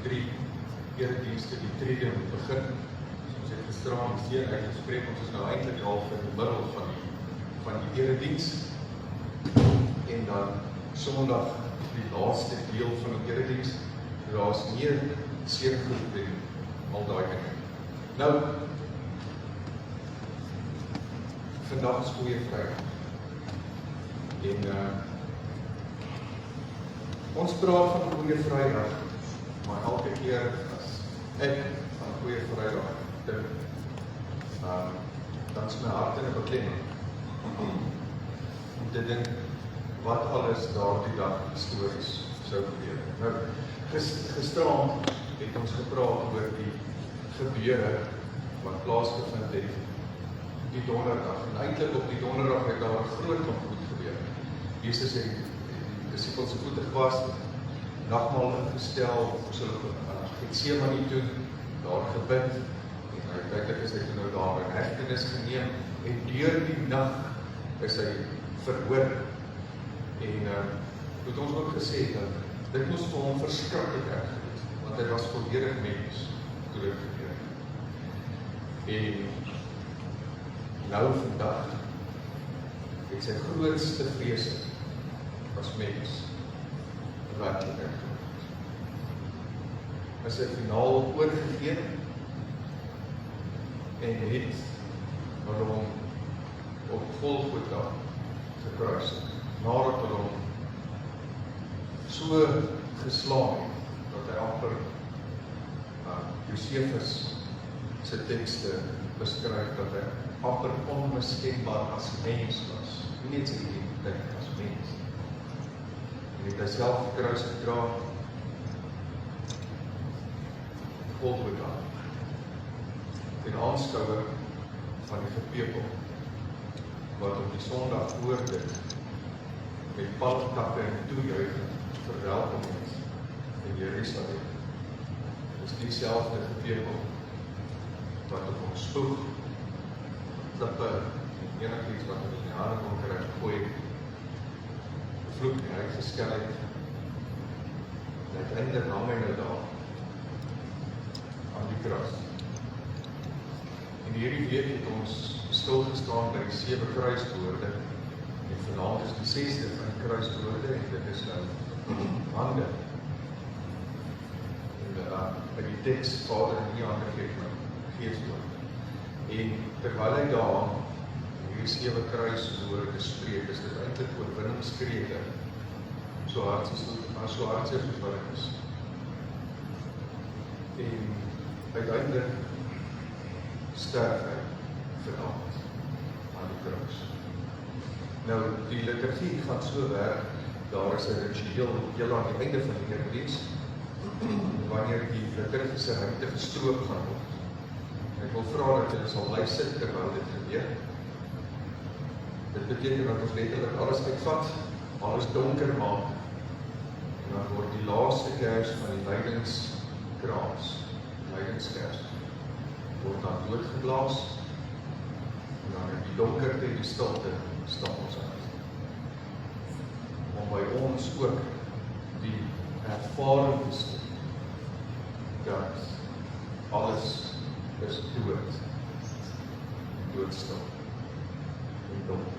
3 eredienste die tweede moet begin. Ons het gisteraan die seën uitgespreek, ons is nou eintlik half in die middel van die erediens. En dan Sondag die laaste deel van die erediens. Daar is meer seëngroep en al daai dinge. Nou, vandag is Goeie Vrydag. En ons praat van Goeie Vrydag, maar elke keer as ek van Goeie Vrydag dink, dan is my hart in 'n beklemming. Om te dink wat alles daardie dag histories sou gebeur. Nou, gisterand het ons gepraat oor die gebeure wat plaasgevind het die donderdag. En eintlik op die donderdag het daar 'n groot ontmoet gebeur. Jesus het die disippels se voete gewas, nagmaal ingestel, ons hulle Getsemane toe, daar gebid, en uiteindelik is hy toe nou daar in hegtenis geneem, en deur die nag is hy verhoor. En het ons ook gesê dat dit moes vir hom verskriklik erg gewees, want hy was volledig mens toe dit gebeur. En nou vandag het sy grootste vrese as mens werklikheid geword. Hy sy finaal oorgegee en het hom op Golgotha gekruisig, nadat hy hom so geslaan het, dat hy amper Josefus sy tekste beskryf, dat hy amper onmiskenbaar as mens was, nie net sy identiteit as mens. En het hy self die kruis gedra, Golgotha, ten aanskouer van die gepepel, wat op die Sondag voor dit, met palmtakke en toejuiging verwelkom het in Jerusalem. Dis dieselfde gepepel, wat op ons spoeg, klippe, en enigiets wat in die hare kon kry, gooi, vloek en uitgeskel het, en uiteindelik hang hy nou daar, aan die kruis. En hierdie week het ons stilgestaan by die 7 kruiswoorde, en vanaand is die 6de van die kruiswoorde, en dit is nou hande. En by die tekst, Vader in die hande geef my geestwoord. En terwyl hy daar hierdie 7 kruiswoorde spreek, is dit eintlik oorwinningskrete, so hartseer soos wat dit is. En uiteindelik sterf hy vanaand aan die kruis. Nou, die liturgie gaan so werk, daar is 'n ritueel heel aan die einde van die erediens, wanneer die liturgiese ruimte gestroop gaan word. Ek wil vra dat julle sal bly sit terwyl dit gebeur. Dit beteken dat ons letterlik alles uitvat, alles donker maak, en dan word die laaste kers van die lydingskraans, lydingskers, word dan doodgeblaas, en dan in die donkerte en die stilte stap ons uit. Om by ons ook die ervaring te skep, dat alles is doodstil en donker.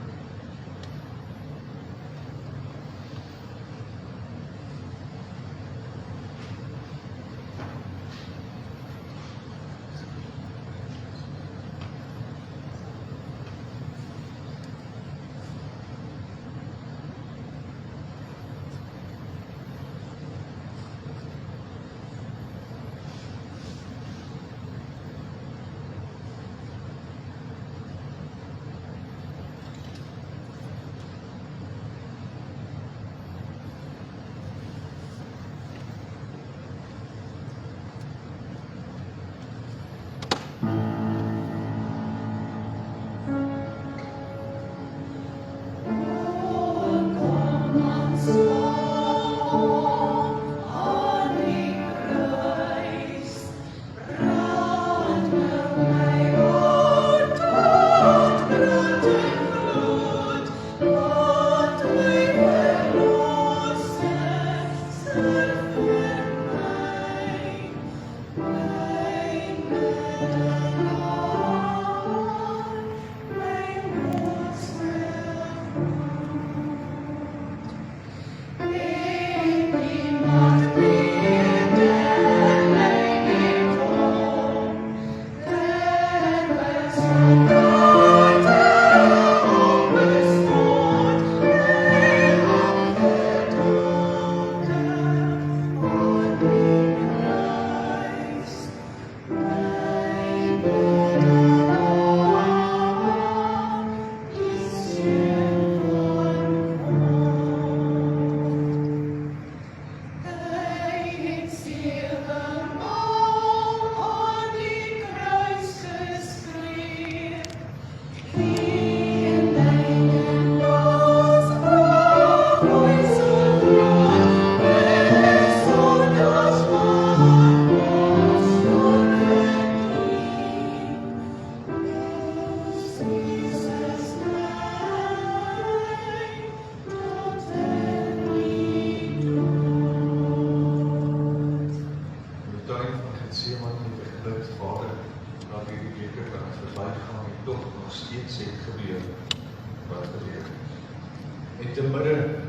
En te midde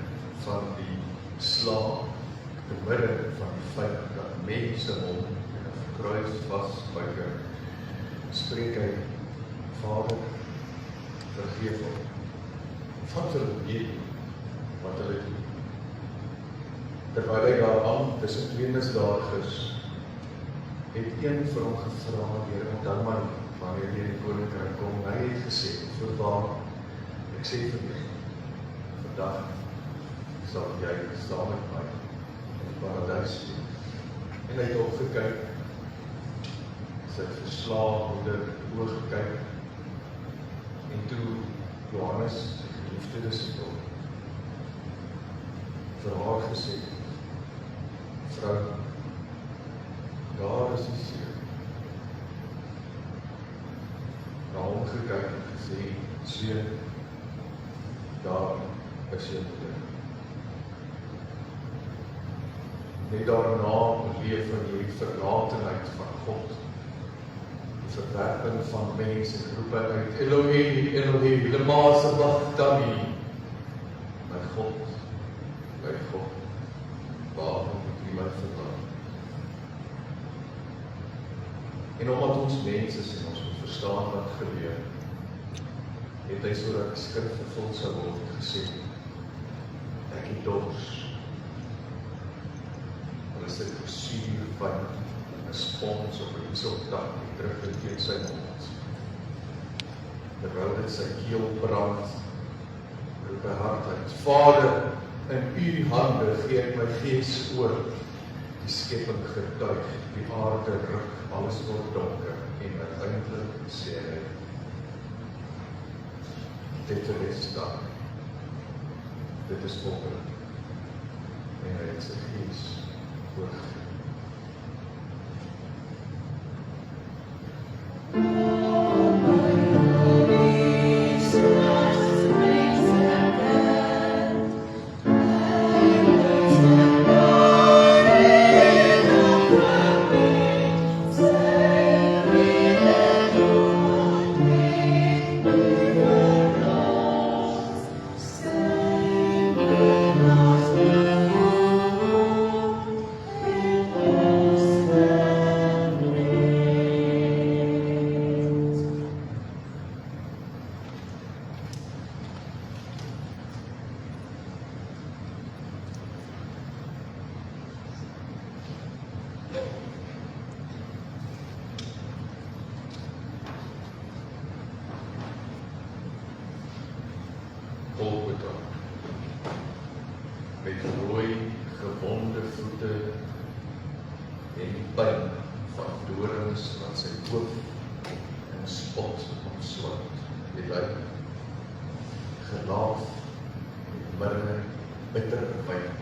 van die slaap, te midde van die feit dat mense hom in 'n kruis vasbuig, spreek hy, Vader, vergeef hom. Wat hulle weet, wat hulle doen. Terwyl hy daaraan tussen twee misdadigers, het een vir hom gevra, Here, onthou my, wanneer jy in die koninkryk kom, hy het gesê, voorwaar, ek sê vir jou, vandag sal jy saam met my in die paradys wees. En hy het opgekyk, sy verslae moeder oog gekyk, en toe Johannes, sy geliefde disipel, vir haar gesê, vrou, daar is die seun. Na hom gekyk en gesê, seun, daar is jou moeder. Net daarna beleef in die verlatenheid van God, die verwerping van mense, en roep hy uit, Elohim, Elohim, lema sabachthani. My God, waarom het U my verlaat? En omdat ons mens is en ons moet verstaan wat gebeur, het hy sodat die skrif vervul sou word gesê, ek het dors. Hulle is dit gesuur van 'n spons op 'n hieseltak die druk in teen sy mond. Terwyl dit sy keel brand, roep hy hard uit, Vader, in U hande gee ek my gees oor. Die skepping getuig, die aarde ruk, alles word donker, en uiteindelik sê hy, dit is dan, dit is volgende, en hy het sy gees oorgegee. Golgotha, met rooi, gewonde voete en die pyn van dorings wat sy hoof in spot omsluit. Het hy gelaaf met mirre, bitter wyn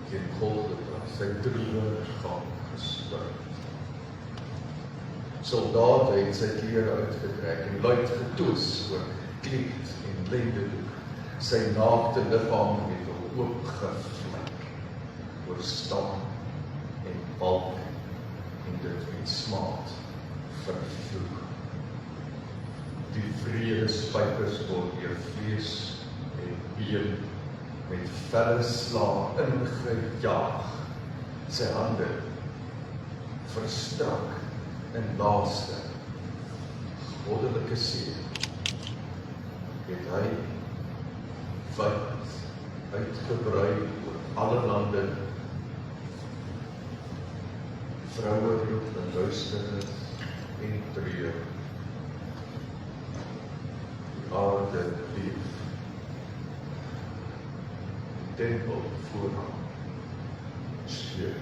teen Golgotha, sy droewe liggaam gespuit. Soldate het sy klere uitgetrek en luid getoes oor kleed en lendedoek, sy naakte liggaam met 'n oop gevlek, oor stam en balk, en dit met smaad vervloek. Die vrede spykers word deur vlees en been met felle slae ingejaag, sy hande verstrak in laaste goddelike seën het hy wyd uitgebrei oor alle lande. Vroue roep in duisternis en treur. Die aarde leef. Die tempel voor hom skeur.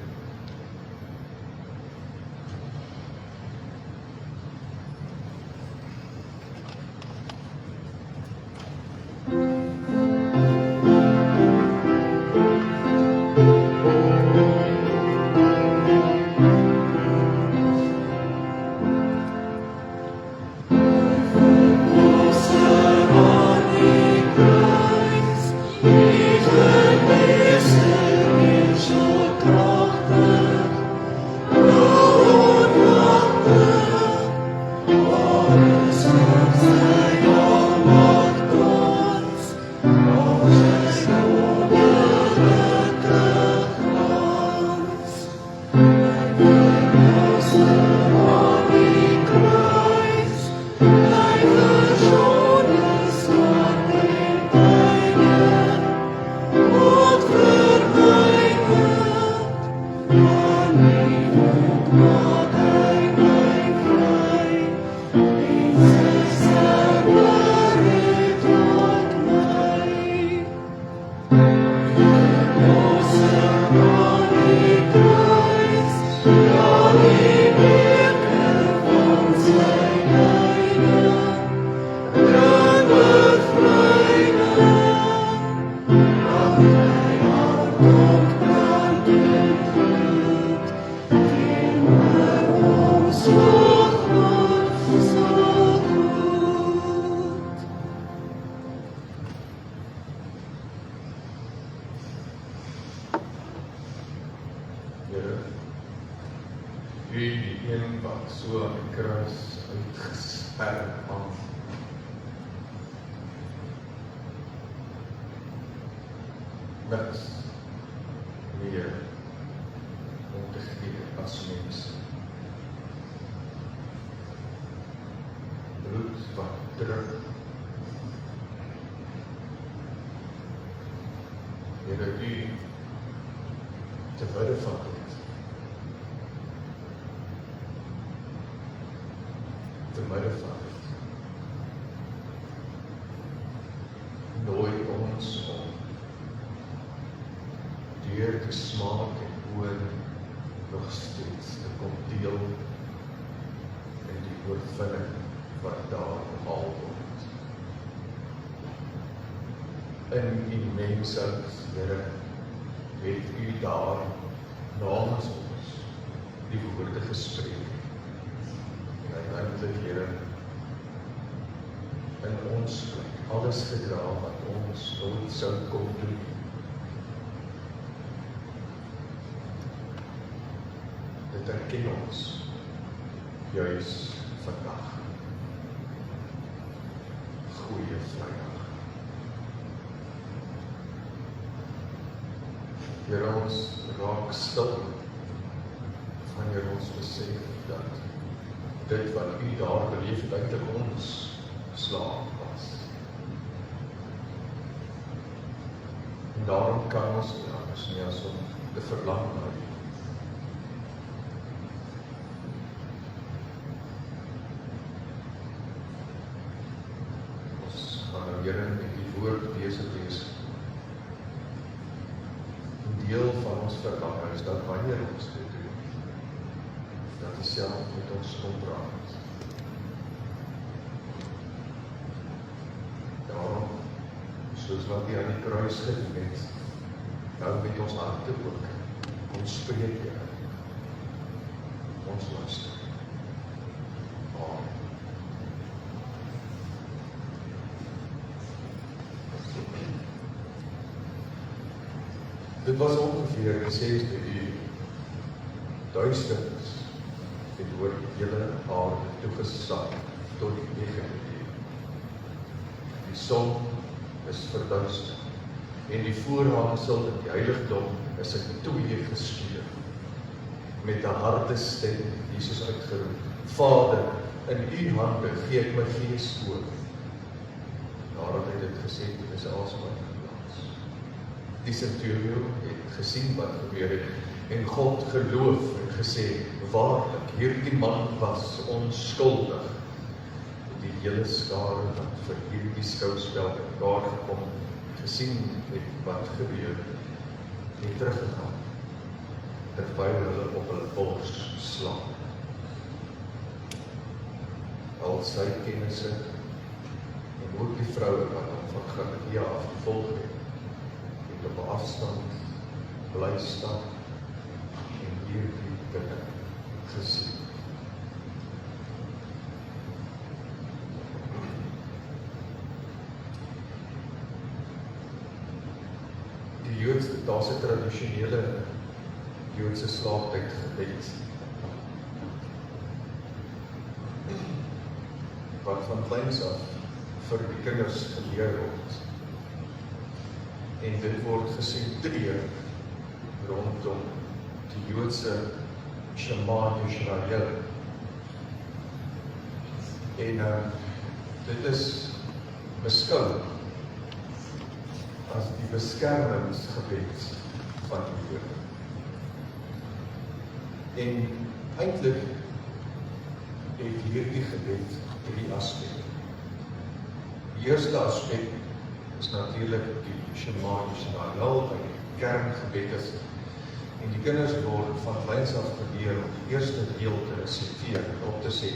Here, U die een wat so aan die kruis uitgesperg hang. Niks meer om te gee as mens. Bloed wat druk. Here, U te midde van dit. Te midde van dit. Nooi ons om deur te smaak en hoor nog steeds te kom deel in die oorwinning wat daar behaal word. In die mensheid, Here, het U daar namens ons die woorde gespreek. En uiteindelik, Here, in ons plek alles gedra wat ons nooit sou kon doen. Dit erken ons juis vandag. Goeie Vrydag. Here, ons raak stil wanneer ons besef dat dit wat U daar beleef het eintlik ons slaap was. En daarom kan ons nie anders nie as om te verlang na U. Ons gaan nou, Here, met die woord besig wees. Deel van ons verlang is dat wanneer ons dit doen, dat U self met ons kom praat. Daarom, soos wat U aan die kruis gedoen het, nou met ons harte ook, ons spreek, Here, ons luister. Amen. Dit was ongeveer die 6de uur, duisternis en oor die hele aarde toegesak tot die eeuwigheid. Die son is verduister, en die voorhangsel in die heiligdom is in twee geskeur. Met 'n harde stem het Jesus uitgeroep: Vader, in u hande gee ek my gees oor. Nadat hy dit gesê het, is hy asem uitgeblaas. Die centurion het gesien wat gebeur het, en God geloof en gesê: waarlik, hierdie man was onskuldig. Die hele skare wat vir hierdie skouspel daar gekom, gesien het wat gebeur, het teruggegaan, terwyl hulle op hulle bors slaap. Al sy kennisse, en ook die vroue wat hom van Galilea af gevolg het op 'n afstand bly staan en hierdie dinge gesien. Daar's 'n tradisionele Joodse slaaptyd gebed wat van kleins af vir die kinders geleer word. En dit word gesentreer rondom die Joodse Shema Yisrael. En dit is beskou as die beskermingsgebed van die Jode. En eintlik het hierdie gebed drie aspekte. Die eerste aspek is natuurlik die Shema Yisrael, wat die kerngebed is. En die kinders word van kleins af geleer om die eerste deel te resiteer, op te sê: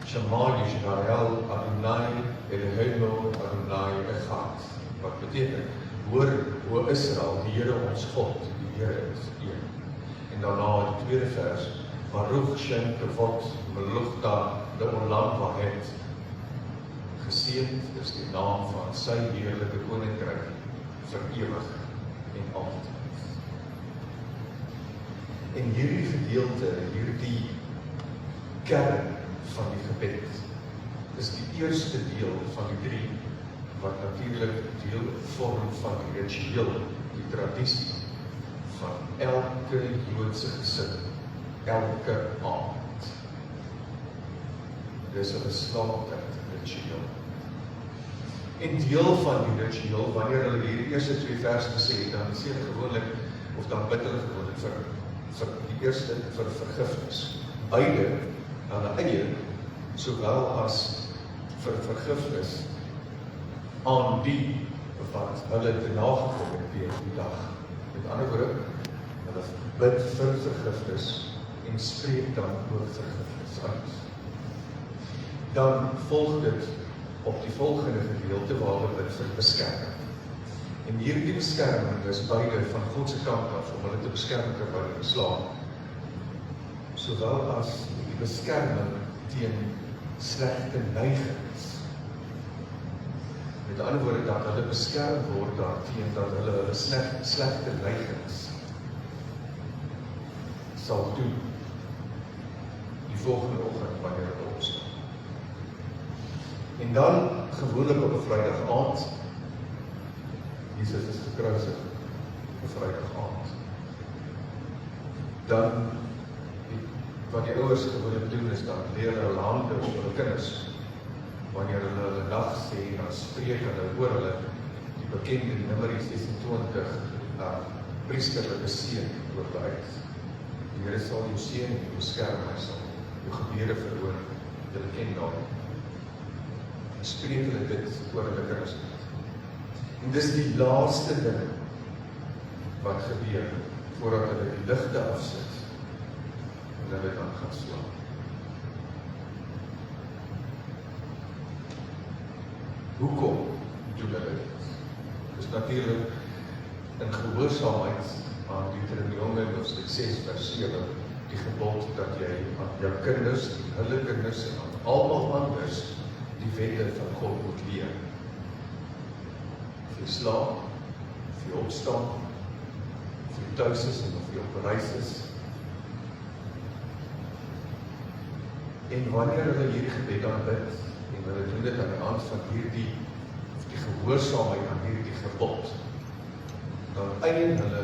Shema Yisrael, Adonai Eloheinu, Adonai Echad. Wat beteken: hoor, o Israel, die Here ons God, die Here is een. En daarna die tweede vers: Baruch Shem Kavod Meluchta Leolam Vahet. Geseënd is die naam van sy heerlike koninkryk vir ewig en altyd. En hierdie gedeelte, hierdie kern van die gebed, is die eerste deel van die drie, wat natuurlik deel vorm van die ritueel, die tradisie van elke Joodse gesin, elke aand. Dis 'n slaaptyd ritueel. En deel van die ritueel, wanneer hulle hierdie eerste twee verse gesê het, dan sê hulle gewoonlik, of dan bid hulle gewoonlik vir die eerste vir vergifnis. Beide aan hulle eie, sowel as vir vergifnis aan die wat hulle te nagekom het deur die dag. Met ander woorde, hulle bid vir vergifnis en spreek dan oor vergifnis uit. Dan volg dit op die volgende gedeelte waar hulle bid vir beskerming. En hierdie beskerming is beide van God se kant af om hulle te beskerm terwyl hulle slaap, sowel as die beskerming teen slegte neigings. Met ander woorde, dat hulle beskerm word daarteen dat hulle slegte neigings sal doen die volgende oggend wanneer hulle opstaan. En dan gewoonlik op 'n Vrydag aand, Jesus is gekruisig op 'n Vrydag aand. Dan wat die ouers gewoonlik doen is dan leer hulle hande oor hulle kinders. Wanneer hulle dag sê, dan spreek hulle oor hulle die bekende Numeri 26 priesterlike seën oor hulle uit. Die Here sal jou seën en jou beskerm, hy sal jou gebede verhoor, julle ken daarin. En spreek hulle dit oor hulle kinders. En dis die laaste ding wat gebeur voordat hulle die ligte afsit en hulle dan gaan slaap. Hoekom doen hulle dit? Dis natuurlik in gehoorsaamheid aan Deuteronomium hoofstuk 6 vers 7, die gebod dat jy aan jou kinders, hulle kinders en aan almal anders die wette van God moet leer. Of jy slaap, of jy opstaan, of jy thuis is en of jy op reis is. En wanneer hulle hierdie gebed aanbid, en hulle doen dit aan die hand van die gehoorsaamheid aan hierdie gebod, dan eien hulle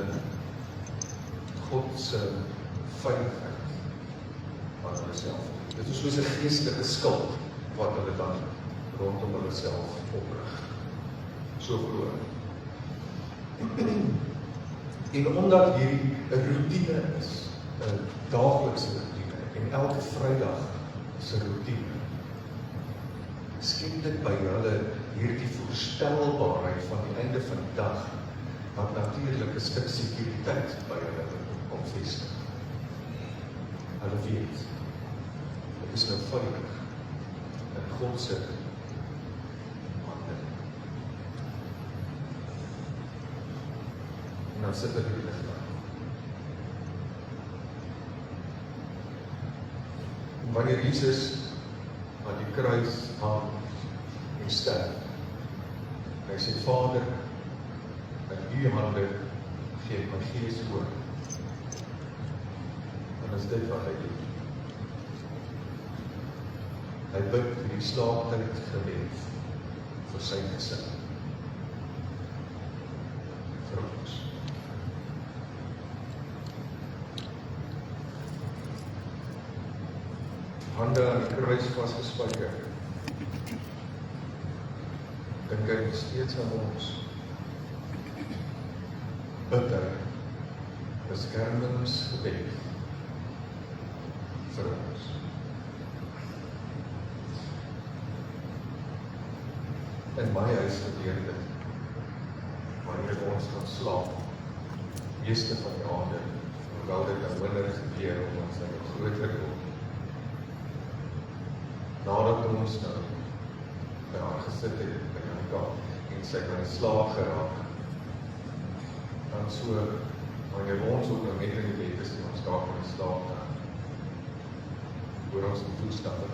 God se veiligheid aan hulle self. Dit is soos 'n geestelike skild wat hulle dan rondom hulle self oprig. So glo ek. En omdat hierdie 'n routine is, 'n daaglikse routine, en elke Vrydag is 'n routine, skep dit by hulle hierdie voorstelbaarheid van die einde van die dag, wat natuurlik 'n stuk sekuriteit by hulle kom vestig. Hulle weet, dit is nou veilig in God se hande. En dan sit hulle die lig aan. Wanneer Jesus aan die kruis hang en sterf, hy sê, Vader, in U hande gee ek my gees oor. En is dit wat hy doen. Hy bid die slaaptyd gebed vir sy gesin. Vir ons. Hande aan die kruis vasgespijker. Dink hy nog steeds aan ons. Bid hy beskermingsgebed vir ons. In my huis gebeur dit, wanneer ons gaan slaap, meeste van die aande, hoewel dit nou minder gebeur, omdat sy nog groter word. Nadat ons nou by haar gesit het, by Janka, en sy kan slaap geraak, dan so, wanneer ons ook nou net in die bed is, en ons daar kan slaap, dan hoor ons die voetstappe,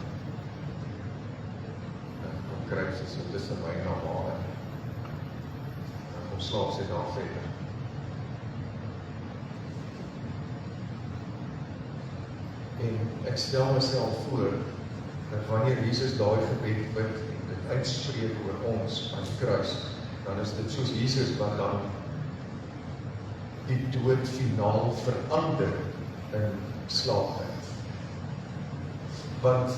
dan kruip sy so tussen my na haar, en kom slaap sy daar verder. En ek stel myself voor, dat wanneer Jesus daai gebed bid en dit uitspreek oor ons aan die kruis, dan is dit soos Jesus wat dan die dood finaal verander in slaaptyd. Want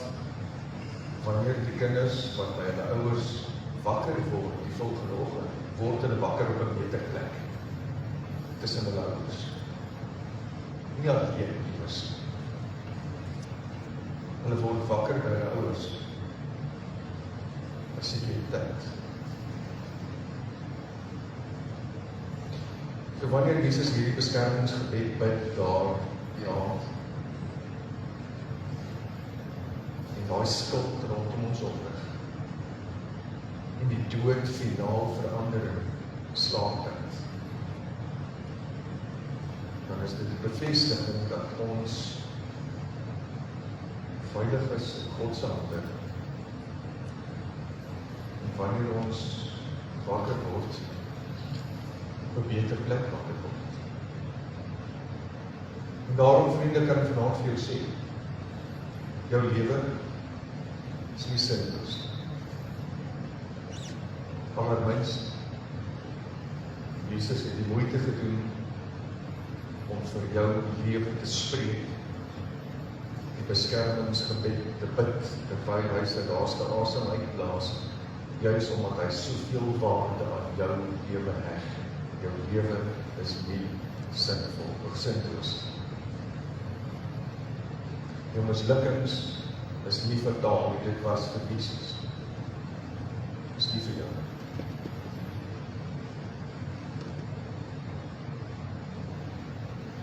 wanneer die kinders wat by hulle ouers wakker word, die volgende oggend, word hulle wakker op 'n beter plek tussen hulle ouers. Nie alleen nie. Hulle word wakker by hulle ouers. As sekuriteit. So wanneer Jesus hierdie beskermingsgebed bid daar die aand, en daai skild rondom ons oprig, en die dood finaal verander in slaaptyd, dan is dit 'n bevestiging dat ons veilig is in God se hande. En wanneer ons wakker word, op 'n beter plek wakker word. En daarom, vriende, kan ek vanaand vir jou sê, jou lewe is nie sinloos. Allerminst, Jesus het die moeite gedoen om vir jou lewe te spreek, die beskermingsgebed te bid, terwyl hy sy laaste asem uitblaas, juis omdat hy soveel waarde aan jou lewe heg. Jou lewe is nie sinvol of sinloos. Jou mislukkings is nie fataal nie, dit was vir Jesus. Is nie vir jou.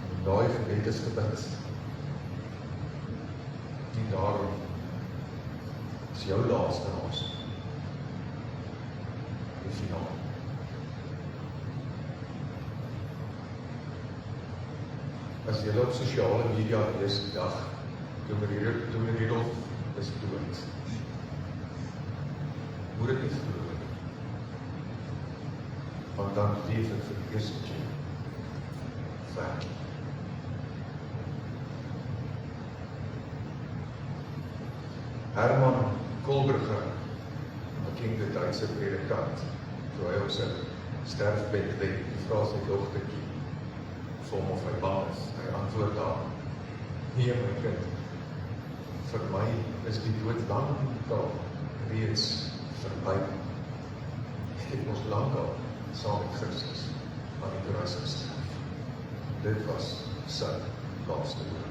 En daai gebed is gebid. En daarom is jou laaste asem die finaal. As jy op sosiale media lees die dag, Dominee Riedolf is dood. Moet dit nie glo nie. Want dan leef ek vir die eerste keer ver. Herman Kolberger, 'n bekende Duitse predikant, toe hy op sy sterfbed lê, vra sy dogtertjie vir hom of hy bang is. Hy antwoord haar: "Nee my kind, vir my is die dood lankal reeds verby. Ek het mos lankal saam met Christus aan die kruis gesterf." Dit was sy laaste woord.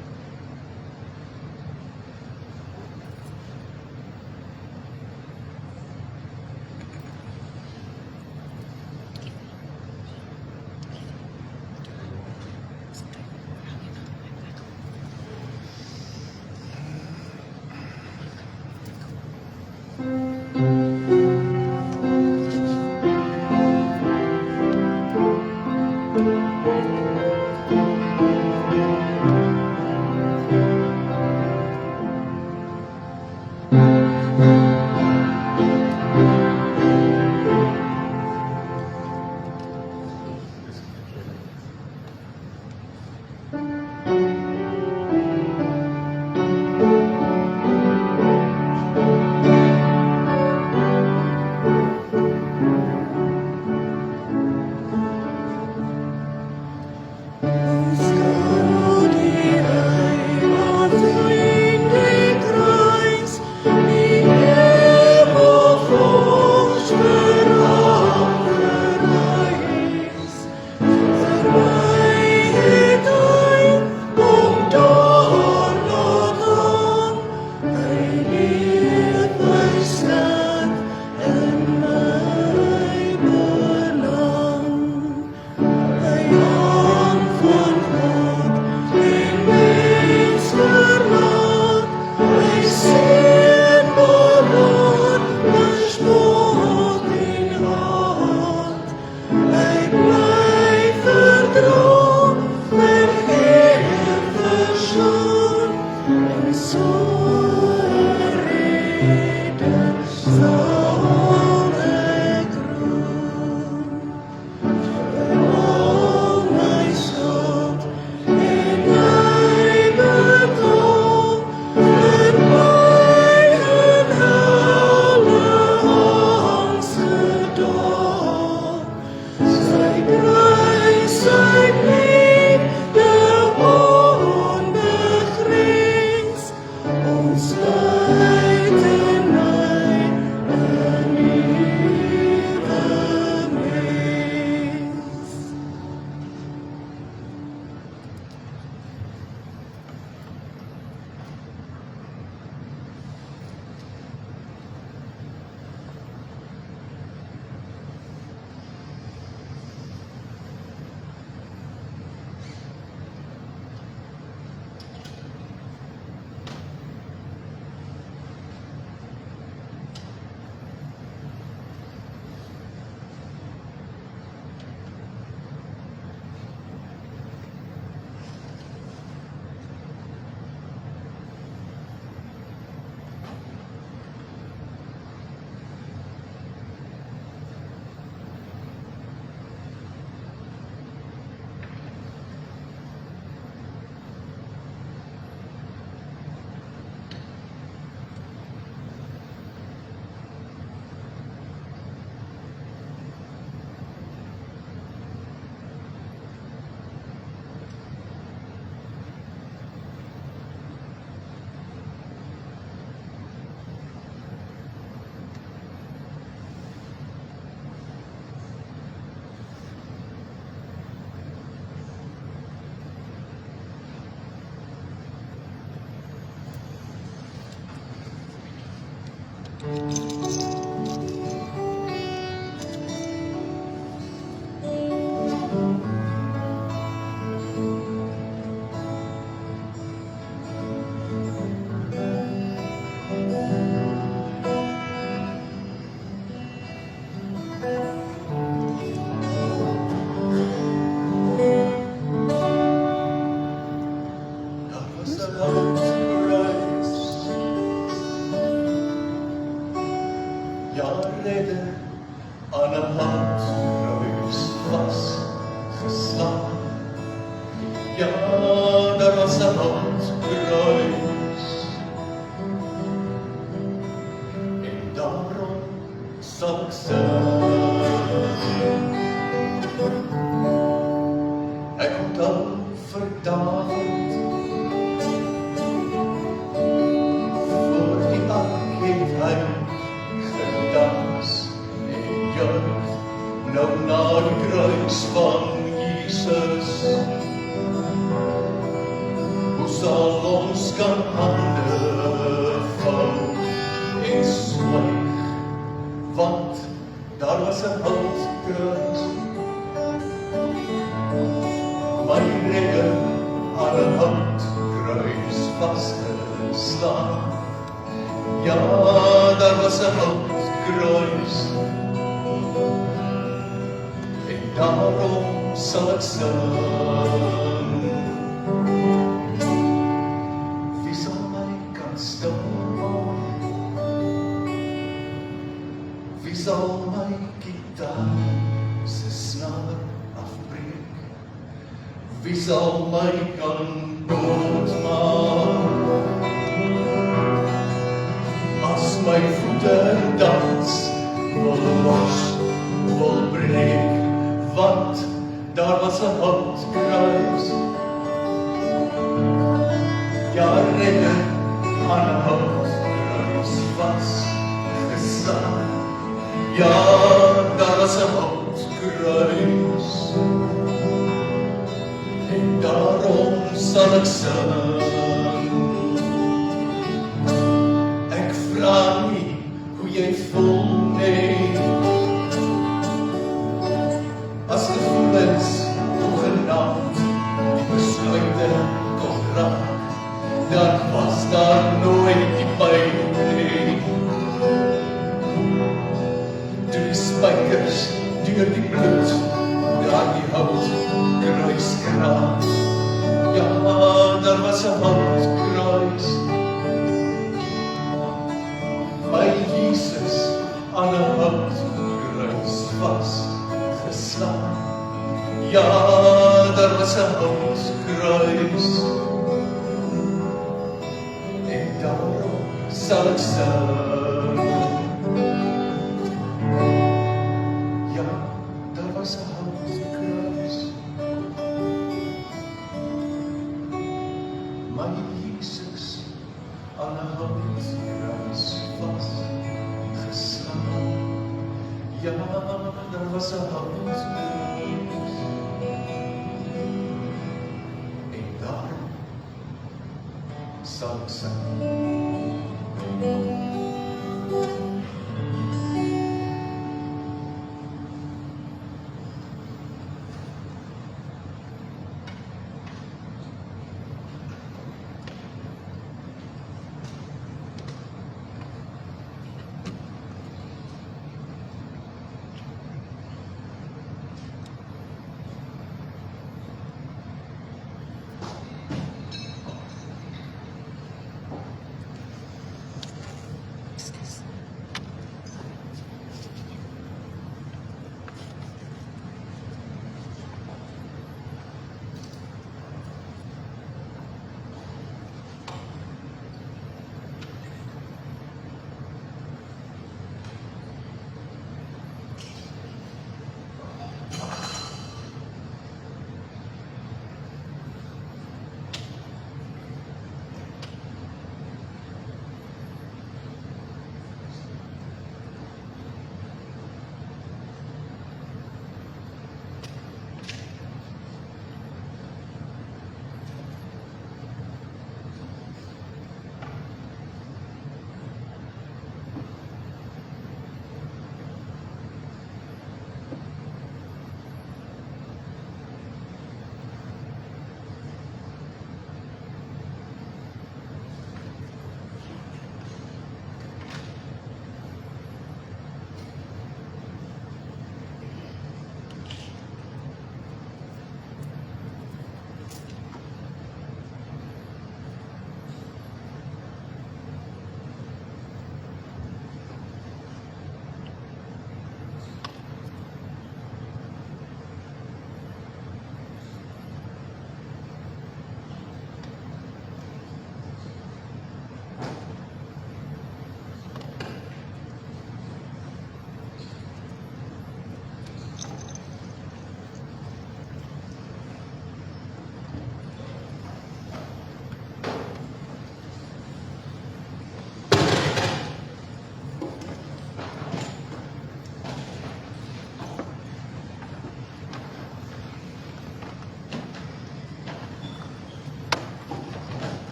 kruis van Jesus. Hoe sal ons kan hande vou en swyg, want daar was 'n houtkruis. My redder aan 'n houtkruis vasgeslaan. Ja, daar was 'n houtkruis, en daarom sal ek sing. Wie sal my kan stil? Wie sal my gitaar se snaar afbreek? Wie sal my kan doodmaak? As my voete dans, wil los, wil breek, want daar was 'n houtkruis. Ja, redder aan 'n houtkruis vasgeslaan. Ja, daar was 'n houtkruis, en daarom sal ek sing. Ek vra nie hoe jy voel nie, as gevoelens hoegenaamd die besluite kon raak, dan was daar nooit die pyn nie. Toe die spykers deur die bloed daar die houtkruis kraak. Ja, daar was 'n houtkruis. My Jesus aan 'n houtkruis vasgeslaan. Ja, daar was 'n houtkruis, en daarom sal ek sing. Ja, daar was 'n houtkruis. My Jesus aan 'n houtkruis vasgeslaan. Ja, daar was 'n houtkruis, en daarom sal ek sing.